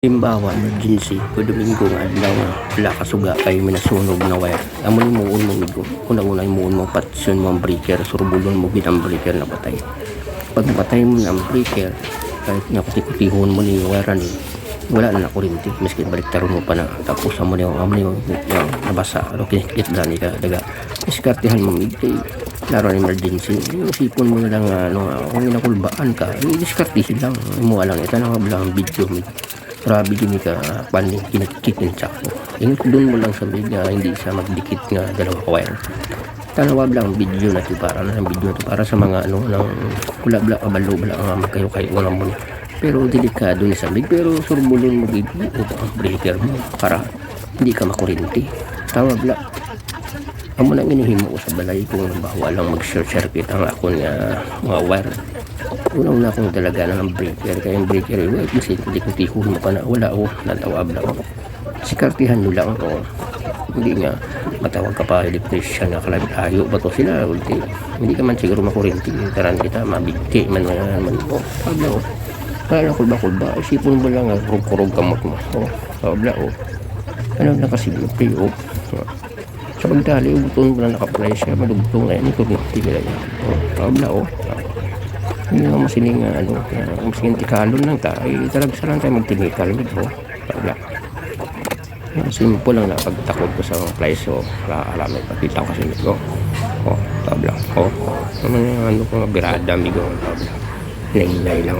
Halimbawa, emergency, o Domingo nga adlaw nga wala ka suga kay minasunog na wire. Amo ni muon mo migo. Una-una muon mo patsun mo ang breaker, surbulon mo gid ang breaker na patay. Pag napatay mo na ang breaker, kahit nakutikutihon mo ni wire ni wala na kuryente, miski baliktaron mo pa na tapos amo ni nabasa o kinikit dani ka daga. Diskartehan mo migay laro ng emergency. Isipon mo na lang kung inakulbaan ka, i-diskartehin lang mo lang ito na ang video mo. Grabe din ka paning kinakit ng tsako. Doon mo lang sa nga hindi siya magdikit nga dalawa wire. Tanawag lang video na ito para na video na para sa mga ng kulabla kabalo bala nga magkayo-kayo lang mo. Pero delikado ni sa pero surbulon mo gid ang breaker mo para hindi ka makuryente. Tawag la. Amo nang inihimo ko sa balay kung bawa lang mag-short circuit ang akon nga mga wire. Una akong talaga ng breaker kaya yung breaker kasi hindi ko tihon mo pa na wala natawag lang sikartihan mo lang hindi nga matawag ka pa electrician na kalayo ba to sila hindi ka man siguro makuryente taran kita mabigti man pabla kaya kulba isipon mo lang kurog kamot mo pabla ano na kasi sa pagdali buton mo na nakaplay siya madugtong na yan ito tigil yan pabla hindi nga masiling masiling tikalon lang ay talagsa lang tayo magtinikal dito wala simple lang na pagtakod ko sa mga place alam may pakita ko kasi nito tabla ano ko birada amigo tabla laylay lang